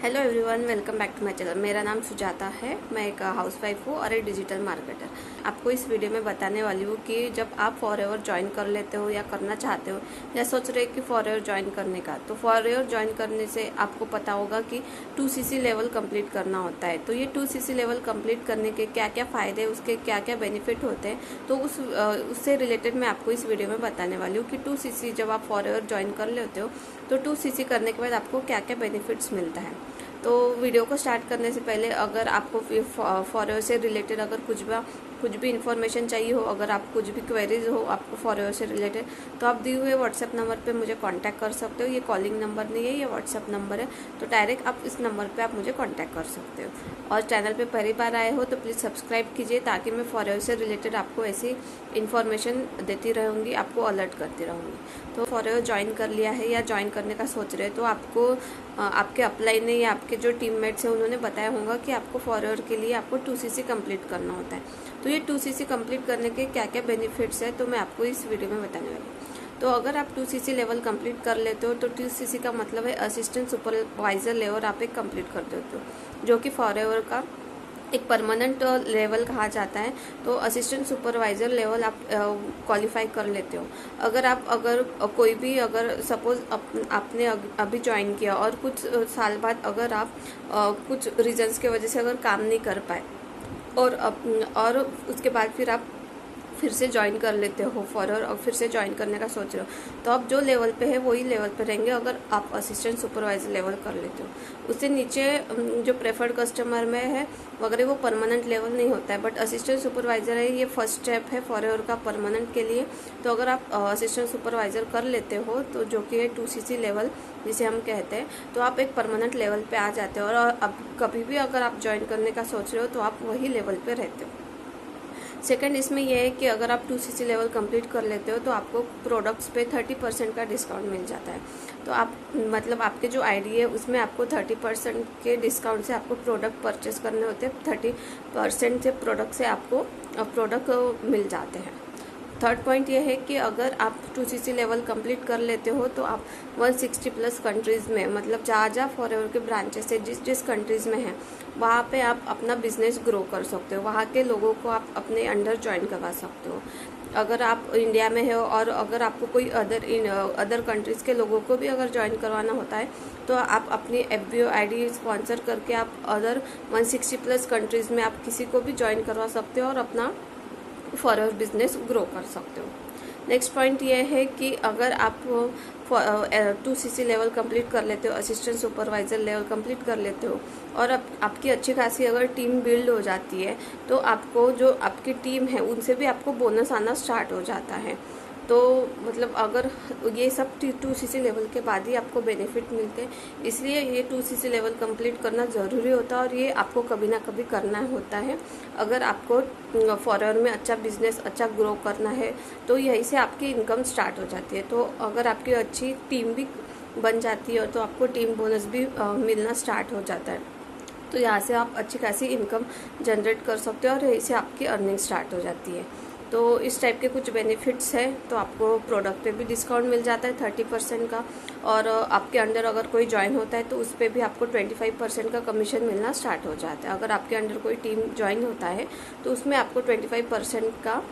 Hello everyone, welcome back to my channel. मेरा नाम सुजाता है। मैं एक हाउसवाइफ हूँ और एक डिजिटल मार्केटर। आपको इस वीडियो में बताने वाली हूँ कि जब आप फॉरएवर ज्वाइन कर लेते हो या करना चाहते हो या सोच रहे हो कि फॉरएवर ज्वाइन करने का, तो फॉरएवर ज्वाइन करने से आपको पता होगा कि 2cc लेवल कंप्लीट करना होता है। तो ये 2cc लेवल कंप्लीट करने के क्या क्या फ़ायदे, उसके क्या क्या बेनिफिट होते हैं, तो उससे रिलेटेड मैं आपको इस वीडियो में बताने वाली हूँ कि 2cc जब आप फॉरएवर ज्वाइन कर लेते हो तो 2cc करने के बाद आपको क्या क्या बेनिफिट्स मिलता है। तो वीडियो को स्टार्ट करने से पहले अगर आपको फॉरएवर से रिलेटेड अगर कुछ भी इन्फॉर्मेशन चाहिए हो, अगर आप कुछ भी क्वेरीज हो आपको फॉरएवर से रिलेटेड, तो आप दिए हुए व्हाट्सएप नंबर पे मुझे कांटेक्ट कर सकते हो। ये कॉलिंग नंबर नहीं है, ये व्हाट्सएप नंबर है, तो डायरेक्ट आप इस नंबर पे आप मुझे कांटेक्ट कर सकते हो। और चैनल पे पहली बार आए हो तो प्लीज़ सब्सक्राइब कीजिए, ताकि मैं फॉरएवर से रिलेटेड आपको ऐसी इन्फॉर्मेशन देती रहूँगी, आपको अलर्ट करती रहूँगी। तो फॉरएवर ज्वाइन कर लिया है या ज्वाइन करने का सोच रहे हैं, तो आपको आपके अपलाइन ने या आपके जो टीममेट्स हैं उन्होंने बताया होगा कि आपको फॉरएवर के लिए आपको 2cc कंप्लीट करना होता है। तो ये 2cc कंप्लीट करने के क्या क्या बेनिफिट्स है, तो मैं आपको इस वीडियो में बताने वाली हूँ। तो अगर आप 2cc लेवल कंप्लीट कर लेते हो तो 2cc का मतलब है असिस्टेंट सुपरवाइजर लेवल आप एक कंप्लीट कर देते हो, जो कि फॉरएवर का एक परमानेंट लेवल कहा जाता है। तो असिस्टेंट सुपरवाइज़र लेवल आप क्वालिफाई कर लेते हो। अगर कोई भी अगर सपोज आपने अभी ज्वाइन किया और कुछ साल बाद अगर आप कुछ रीजंस के वजह से अगर काम नहीं कर पाए और उसके बाद फिर से ज्वाइन कर लेते हो फॉरएवर और फिर से ज्वाइन करने का सोच रहे हो, तो आप जो लेवल पे है वही लेवल पे रहेंगे अगर आप असिस्टेंट सुपरवाइजर लेवल कर लेते हो। उससे नीचे जो प्रेफर्ड कस्टमर में है वगैरह वो परमानेंट लेवल नहीं होता है, बट असिस्टेंट सुपरवाइजर है, ये फर्स्ट स्टेप है फॉरएवर का परमानेंट के लिए। तो अगर आप असिस्टेंट सुपरवाइजर कर लेते हो, तो जो कि है 2cc लेवल जिसे हम कहते हैं, तो आप एक परमानेंट लेवल पे आ जाते हो। और अब कभी भी अगर आप ज्वाइन करने का सोच रहे हो तो आप वही लेवल पे रहते हो। सेकंड इसमें यह है कि अगर आप 2cc लेवल कंप्लीट कर लेते हो तो आपको प्रोडक्ट्स पे 30% का डिस्काउंट मिल जाता है। तो आप मतलब आपके जो आईडी है उसमें आपको 30% के डिस्काउंट से आपको प्रोडक्ट परचेस करने होते हैं। 30% से प्रोडक्ट से आपको प्रोडक्ट मिल जाते हैं। थर्ड पॉइंट ये है कि अगर आप 2cc लेवल कंप्लीट कर लेते हो तो आप 160+ कंट्रीज़ में, मतलब जहाँ फॉरएवर के ब्रांचेस है जिस कंट्रीज़ में है वहाँ पे आप अपना बिजनेस ग्रो कर सकते हो। वहाँ के लोगों को आप अपने अंडर ज्वाइन करवा सकते हो। अगर आप इंडिया में हो और अगर आपको कोई अदर कंट्रीज़ के लोगों को भी अगर ज्वाइन करवाना होता है, तो आप अपनी FBO ID स्पॉन्सर करके आप अदर 160+ कंट्रीज़ में आप किसी को भी ज्वाइन करवा सकते हो और अपना फॉरएवर बिजनेस ग्रो कर सकते हो। नेक्स्ट पॉइंट ये है कि अगर आप 2cc लेवल कंप्लीट कर लेते हो, असिस्टेंट सुपरवाइज़र लेवल कंप्लीट कर लेते हो और आपकी अच्छी खासी अगर टीम बिल्ड हो जाती है, तो आपको जो आपकी टीम है उनसे भी आपको बोनस आना स्टार्ट हो जाता है। तो मतलब अगर ये सब 2cc लेवल के बाद ही आपको बेनिफिट मिलते हैं, इसलिए ये 2cc लेवल कंप्लीट करना ज़रूरी होता है और ये आपको कभी ना कभी करना होता है। अगर आपको फॉरएवर में अच्छा बिजनेस अच्छा ग्रो करना है तो यहीं से आपकी इनकम स्टार्ट हो जाती है। तो अगर आपकी अच्छी टीम भी बन जाती है तो आपको टीम बोनस भी मिलना स्टार्ट हो जाता है। तो यहाँ से आप अच्छी खासी इनकम जनरेट कर सकते हो और यहीं से आपकी अर्निंग स्टार्ट हो जाती है। तो इस टाइप के कुछ बेनिफिट्स हैं। तो आपको प्रोडक्ट पे भी डिस्काउंट मिल जाता है 30% का, और आपके अंडर अगर कोई ज्वाइन होता है तो उस पर भी आपको 25% का कमीशन मिलना स्टार्ट हो जाता है। अगर आपके अंडर कोई टीम ज्वाइन होता है तो उसमें आपको 25% का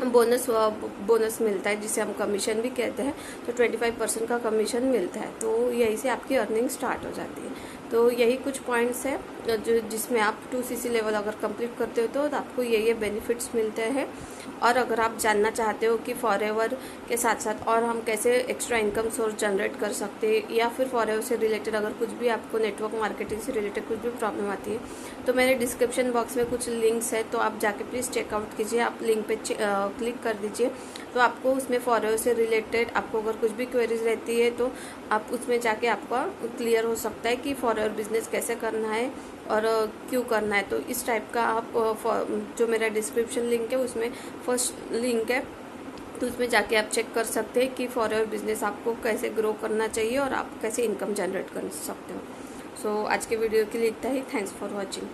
बोनस मिलता है, जिसे हम कमीशन भी कहते हैं। तो 25% का कमीशन मिलता है, तो यहीं से आपकी अर्निंग स्टार्ट हो जाती है। तो यही कुछ पॉइंट्स हैं जो जिसमें आप 2cc लेवल अगर कंप्लीट करते हो तो आपको ये बेनिफिट्स मिलते हैं। और अगर आप जानना चाहते हो कि फॉरएवर के साथ साथ और हम कैसे एक्स्ट्रा इनकम सोर्स जनरेट कर सकते हैं, या फिर फॉरएवर से रिलेटेड अगर कुछ भी आपको नेटवर्क मार्केटिंग से रिलेटेड कुछ भी प्रॉब्लम आती है, तो मेरे डिस्क्रिप्शन बॉक्स में कुछ लिंक्स है, तो आप जाके प्लीज़ चेकआउट कीजिए। आप लिंक पे क्लिक कर दीजिए, तो आपको उसमें फॉरएवर से रिलेटेड आपको अगर कुछ भी क्वेरीज रहती है तो आप उसमें जाके आपका क्लियर हो सकता है कि फॉरएवर बिजनेस कैसे करना है और क्यों करना है। तो इस टाइप का आप जो मेरा डिस्क्रिप्शन लिंक है उसमें फर्स्ट लिंक है, तो उसमें जाके आप चेक कर सकते हैं कि फॉरएवर बिजनेस आपको कैसे ग्रो करना चाहिए और आप कैसे इनकम जनरेट कर सकते हो। सो आज के वीडियो के लिए इतना ही। Thanks for watching.